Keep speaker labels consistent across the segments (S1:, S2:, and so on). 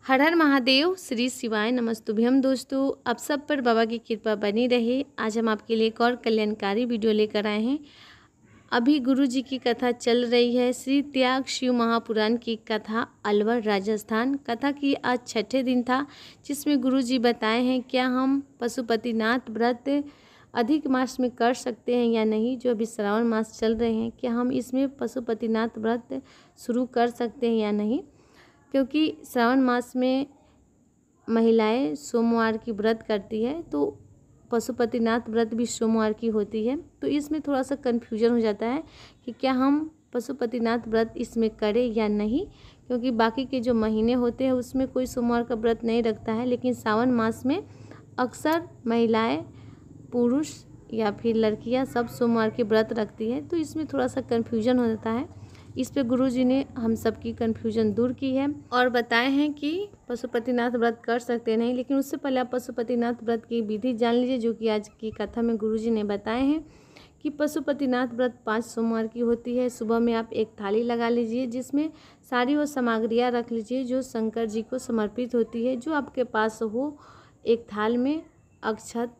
S1: हर हर महादेव, श्री शिवाय नमस्तुभ्यम। दोस्तों, आप सब पर बाबा की कृपा बनी रहे। आज हम आपके लिए एक और कल्याणकारी वीडियो लेकर आए हैं। अभी गुरु जी की कथा चल रही है, श्री त्याग शिव महापुराण की कथा, अलवर राजस्थान। कथा की आज छठे दिन था, जिसमें गुरु जी बताए हैं क्या हम पशुपतिनाथ व्रत अधिक मास में कर सकते हैं या नहीं। जो अभी श्रावण मास चल रहे हैं, क्या हम इसमें पशुपतिनाथ व्रत शुरू कर सकते हैं या नहीं, क्योंकि श्रावण मास में महिलाएं सोमवार की व्रत करती है, तो पशुपतिनाथ व्रत भी सोमवार की होती है। तो इसमें थोड़ा सा कन्फ्यूजन हो जाता है कि क्या हम पशुपतिनाथ व्रत इसमें करें या नहीं, क्योंकि बाकी के जो महीने होते हैं उसमें कोई सोमवार का व्रत नहीं रखता है, लेकिन सावन मास में अक्सर महिलाएं, पुरुष या फिर लड़कियां सब सोमवार के व्रत रखती है। तो इसमें थोड़ा सा कन्फ्यूजन हो जाता है। इस पे गुरु जी ने हम सबकी कन्फ्यूजन दूर की है और बताए हैं कि पशुपतिनाथ व्रत कर सकते नहीं। लेकिन उससे पहले आप पशुपतिनाथ व्रत की विधि जान लीजिए, जो कि आज की कथा में गुरु जी ने बताए हैं कि पशुपतिनाथ व्रत 5 सोमवार की होती है। सुबह में आप एक थाली लगा लीजिए, जिसमें सारी वो सामग्रियाँ रख लीजिए जो शंकर जी को समर्पित होती है। जो आपके पास हो, एक थाल में अक्षत,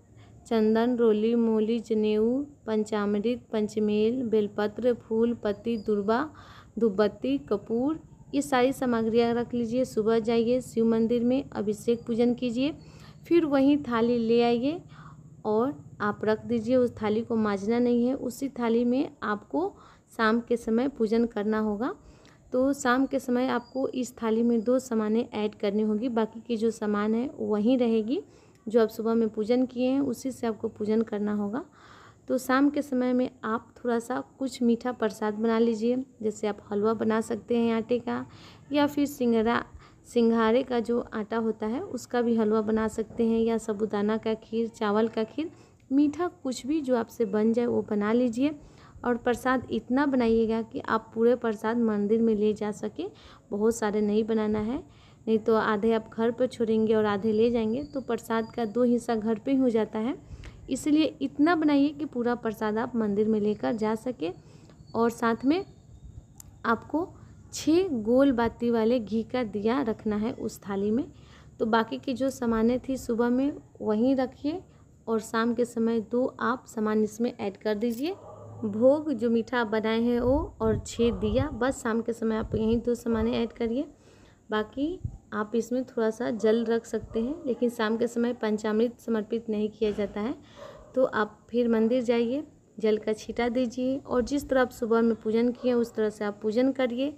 S1: चंदन, रोली, मूली, जनेऊ, पंचामृत, पंचमेल, बेलपत्र, फूल, पत्ती, दुर्वा, धूपबत्ती, कपूर, ये सारी सामग्रियाँ रख लीजिए। सुबह जाइए शिव मंदिर में अभिषेक पूजन कीजिए, फिर वहीं थाली ले आइए और आप रख दीजिए। उस थाली को मांजना नहीं है, उसी थाली में आपको शाम के समय पूजन करना होगा। तो शाम के समय आपको इस थाली में 2 सामानें ऐड करनी होगी, बाकी की जो सामान है वहीं रहेगी। जो आप सुबह में पूजन किए हैं उसी से आपको पूजन करना होगा। तो शाम के समय में आप थोड़ा सा कुछ मीठा प्रसाद बना लीजिए, जैसे आप हलवा बना सकते हैं आटे का, या फिर सिंघाड़े का जो आटा होता है उसका भी हलवा बना सकते हैं, या साबूदाना का खीर, चावल का खीर, मीठा कुछ भी जो आपसे बन जाए वो बना लीजिए। और प्रसाद इतना बनाइएगा कि आप पूरे प्रसाद मंदिर में ले जा सके। बहुत सारे नहीं बनाना है, नहीं तो आधे आप घर पर छोड़ेंगे और आधे ले जाएंगे, तो प्रसाद का 2 हिस्सा घर पे ही हो जाता है। इसलिए इतना बनाइए कि पूरा प्रसाद आप मंदिर में लेकर जा सके। और साथ में आपको 6 गोल बाती वाले घी का दिया रखना है उस थाली में। तो बाकी की जो सामानें थी सुबह में वहीं रखिए, और शाम के समय 2 आप सामान इसमें ऐड कर दीजिए। भोग जो मीठा आप बनाए हैं वो, और 6 दिया, बस शाम के समय आप यहीं 2 सामानें ऐड करिए। बाकी आप इसमें थोड़ा सा जल रख सकते हैं, लेकिन शाम के समय पंचामृत समर्पित नहीं किया जाता है। तो आप फिर मंदिर जाइए, जल का छींटा दीजिए, और जिस तरह आप सुबह में पूजन किए उस तरह से आप पूजन करिए।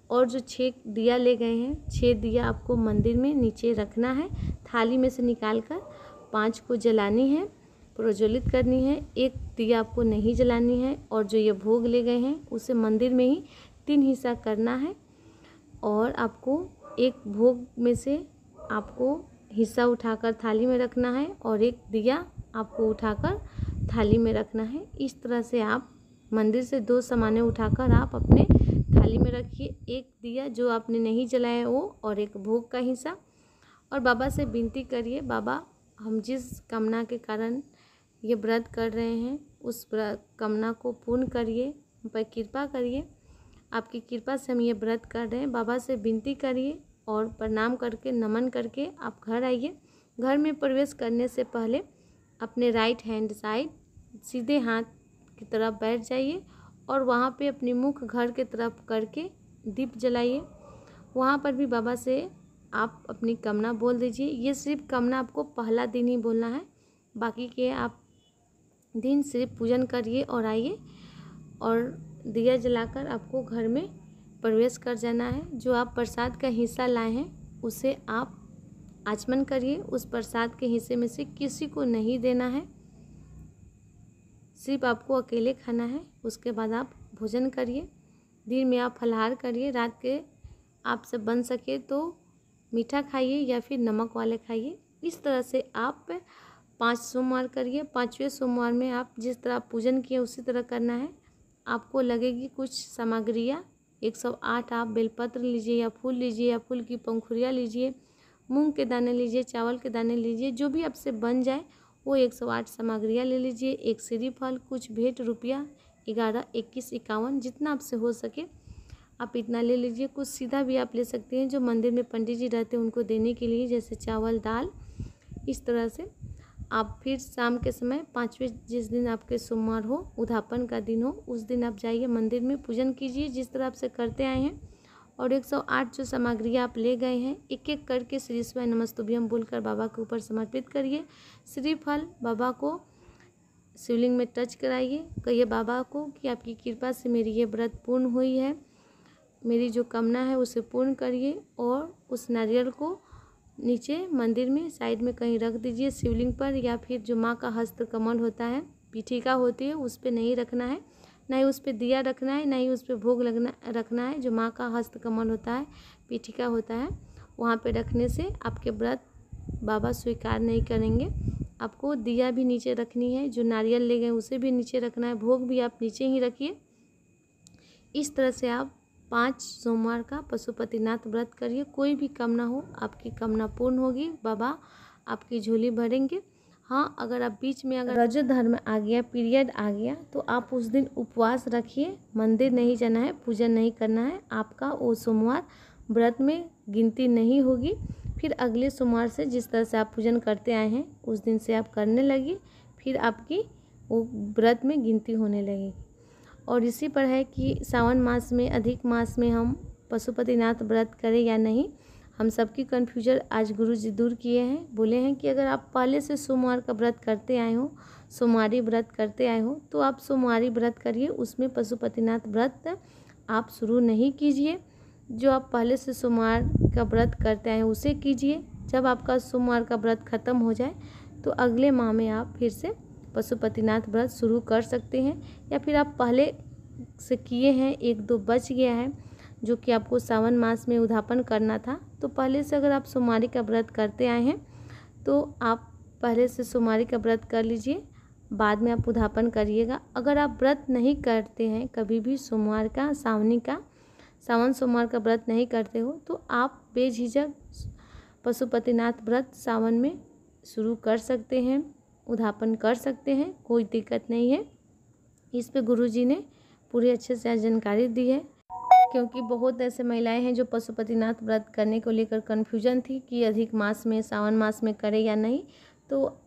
S1: और जो 6 दिया ले गए हैं, 6 दिया आपको मंदिर में नीचे रखना है। थाली में से निकाल कर 5 को जलानी है, प्रज्वलित करनी है। 1 दिया आपको नहीं जलानी है। और जो ये भोग ले गए हैं उसे मंदिर में ही 3 हिस्सा करना है, और आपको एक भोग में से आपको हिस्सा उठाकर थाली में रखना है, और 1 दिया आपको उठाकर थाली में रखना है। इस तरह से आप मंदिर से 2 सामानें उठाकर आप अपने थाली में रखिए। 1 दिया जो आपने नहीं जलाया वो, और 1 भोग का हिस्सा। और बाबा से विनती करिए, बाबा हम जिस कामना के कारण ये व्रत कर रहे हैं उस कामना को पूर्ण करिए, हम पर कृपा करिए। आपकी कृपा से हम ये व्रत कर रहे हैं। बाबा से विनती करिए और प्रणाम करके, नमन करके आप घर आइए। घर में प्रवेश करने से पहले अपने राइट हैंड साइड सीधे हाथ की तरफ बैठ जाइए, और वहाँ पे अपनी मुख घर के तरफ करके दीप जलाइए। वहाँ पर भी बाबा से आप अपनी कामना बोल दीजिए। ये सिर्फ कामना आपको पहला दिन ही बोलना है, बाकी के आप दिन सिर्फ पूजन करिए और आइए, और दिया जलाकर आपको घर में प्रवेश कर जाना है। जो आप प्रसाद का हिस्सा लाए हैं उसे आप आचमन करिए। उस प्रसाद के हिस्से में से किसी को नहीं देना है, सिर्फ आपको अकेले खाना है। उसके बाद आप भोजन करिए। दिन में आप फलाहार करिए, रात के आपसे बन सके तो मीठा खाइए या फिर नमक वाले खाइए। इस तरह से आप 5 सोमवार करिए। 5वें सोमवार में आप जिस तरह पूजन किए उसी तरह करना है। आपको लगेगी कुछ सामग्रियाँ, 108 आप बेलपत्र लीजिए, या फूल लीजिए, या फूल की पंखुड़ियाँ लीजिए, मूंग के दाने लीजिए, चावल के दाने लीजिए, जो भी आपसे बन जाए वो 108 सामग्रियाँ ले लीजिए। 1 श्रीफल, कुछ भेंट रुपया, 11, 21, 51, जितना आपसे हो सके आप इतना ले लीजिए। कुछ सीधा भी आप ले सकते हैं, जो मंदिर में पंडित जी रहते हैं उनको देने के लिए, जैसे चावल दाल। इस तरह से आप फिर शाम के समय 5वें, जिस दिन आपके सोमवार हो, उद्यापन का दिन हो, उस दिन आप जाइए मंदिर में पूजन कीजिए जिस तरह आप से करते आए हैं। और 108 जो सामग्रियाँ आप ले गए हैं, एक एक करके श्री शिवाय नमस्तुभ्यम बोलकर बाबा के ऊपर समर्पित करिए। श्रीफल बाबा को शिवलिंग में टच कराइए। कहिए बाबा को कि आपकी कृपा से मेरी ये व्रत पूर्ण हुई है, मेरी जो कामना है उसे पूर्ण करिए। और उस नारियल को नीचे मंदिर में साइड में कहीं रख दीजिए, शिवलिंग पर, या फिर जो माँ का हस्त कमल होता है, पीठिका होती है, उस पर नहीं रखना है, ना ही उस पर दिया रखना है, ना ही उस पर भोग रखना है। जो माँ का हस्त कमल होता है, पीठिका होता है, वहाँ पे रखने से आपके व्रत बाबा स्वीकार नहीं करेंगे। आपको दिया भी नीचे रखनी है, जो नारियल ले गए उसे भी नीचे रखना है, भोग भी आप नीचे ही रखिए। इस तरह से आप 5 सोमवार का पशुपतिनाथ व्रत करिए। कोई भी कामना हो, आपकी कामना पूर्ण होगी, बाबा आपकी झोली भरेंगे। हाँ, अगर आप बीच में अगर रजो धर्म आ गया, पीरियड आ गया, तो आप उस दिन उपवास रखिए, मंदिर नहीं जाना है, पूजन नहीं करना है, आपका वो सोमवार व्रत में गिनती नहीं होगी। फिर अगले सोमवार से जिस तरह से आप पूजन करते आए हैं उस दिन से आप करने लगिए, फिर आपकी वो व्रत में गिनती होने लगेगी। और इसी पर है कि सावन मास में, अधिक मास में हम पशुपतिनाथ व्रत करें या नहीं। हम सबकी कन्फ्यूजन आज गुरु जी दूर किए हैं। बोले हैं कि अगर आप पहले से सोमवार का व्रत करते आए हो, सोमवारी व्रत करते आए हो, तो आप सोमवारी व्रत करिए, उसमें पशुपतिनाथ व्रत आप शुरू नहीं कीजिए। जो आप पहले से सोमवार का व्रत करते आए हैं उसे कीजिए। जब आपका सोमवार का व्रत खत्म हो जाए तो अगले माह में आप फिर से पशुपतिनाथ व्रत शुरू कर सकते हैं। या फिर आप पहले से किए हैं, 1-2 बच गया है जो कि आपको सावन मास में उद्यापन करना था, तो पहले से अगर आप सोमवारी का व्रत करते आए हैं तो आप पहले से सोमवारी का व्रत कर लीजिए, बाद में आप उद्यापन करिएगा। अगर आप व्रत नहीं करते हैं कभी भी सोमवार का, सावन सोमवार का व्रत नहीं करते हो, तो आप बेझिझक पशुपतिनाथ व्रत सावन में शुरू कर सकते हैं, उद्यापन कर सकते हैं, कोई दिक्कत नहीं है। इस पे गुरुजी ने पूरी अच्छे से जानकारी दी है, क्योंकि बहुत ऐसे महिलाएं हैं जो पशुपतिनाथ व्रत करने को लेकर कन्फ्यूजन थी कि अधिक मास में, सावन मास में करें या नहीं। तो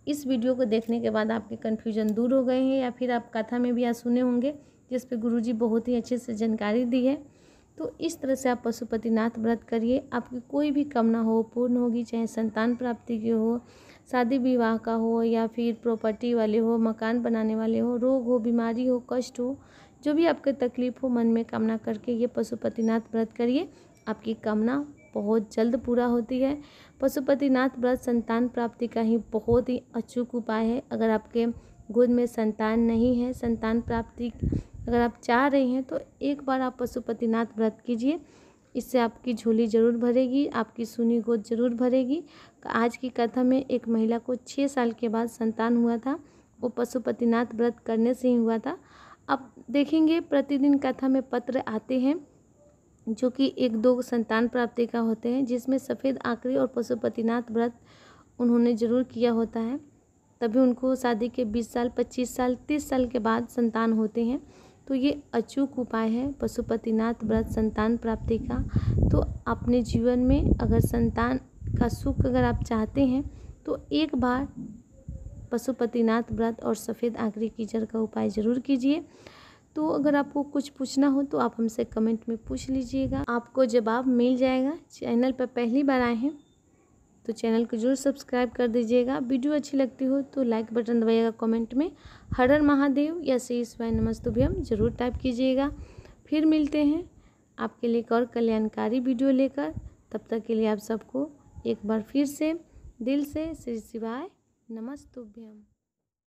S1: इस वीडियो को देखने के बाद आपके कन्फ्यूजन दूर हो गए हैं, या फिर आप कथा में भी आज सुने होंगे जिस पे गुरुजी बहुत ही अच्छे से जानकारी दी है। तो इस तरह से आप पशुपतिनाथ व्रत करिए, आपकी कोई भी कामना हो पूर्ण होगी, चाहे संतान प्राप्ति की हो, शादी विवाह का हो, या फिर प्रॉपर्टी वाले हो, मकान बनाने वाले हो, रोग हो, बीमारी हो, कष्ट हो, जो भी आपके तकलीफ हो, मन में कामना करके ये पशुपतिनाथ व्रत करिए, आपकी कामना बहुत जल्द पूरा होती है। पशुपतिनाथ व्रत संतान प्राप्ति का ही बहुत ही अचूक उपाय है। अगर आपके गोद में संतान नहीं है, संतान प्राप्ति अगर आप चाह रहे हैं, तो एक बार आप पशुपतिनाथ व्रत कीजिए, इससे आपकी झोली ज़रूर भरेगी, आपकी सुनी गोद ज़रूर भरेगी। आज की कथा में एक महिला को 6 साल के बाद संतान हुआ था, वो पशुपतिनाथ व्रत करने से ही हुआ था। अब देखेंगे प्रतिदिन कथा में पत्र आते हैं जो कि 1-2 संतान प्राप्ति का होते हैं, जिसमें सफ़ेद आंकड़ी और पशुपतिनाथ व्रत उन्होंने ज़रूर किया होता है, तभी उनको शादी के 20 साल, 25 साल, 30 साल के बाद संतान होते हैं। तो ये अचूक उपाय है पशुपतिनाथ व्रत संतान प्राप्ति का। तो अपने जीवन में अगर संतान का सुख अगर आप चाहते हैं तो एक बार पशुपतिनाथ व्रत और सफ़ेद आंकड़ी की जड़ का उपाय ज़रूर कीजिए। तो अगर आपको कुछ पूछना हो तो आप हमसे कमेंट में पूछ लीजिएगा, आपको जवाब मिल जाएगा। चैनल पर पहली बार आए हैं तो चैनल को जरूर सब्सक्राइब कर दीजिएगा। वीडियो अच्छी लगती हो तो लाइक बटन दबाइएगा, कमेंट में हर हर महादेव या श्री शिवाय नमस्तुभ्यम जरूर टाइप कीजिएगा। फिर मिलते हैं आपके लिए एक और कल्याणकारी वीडियो लेकर। तब तक के लिए आप सबको एक बार फिर से दिल से श्री शिवाय नमस्तुभ्यम।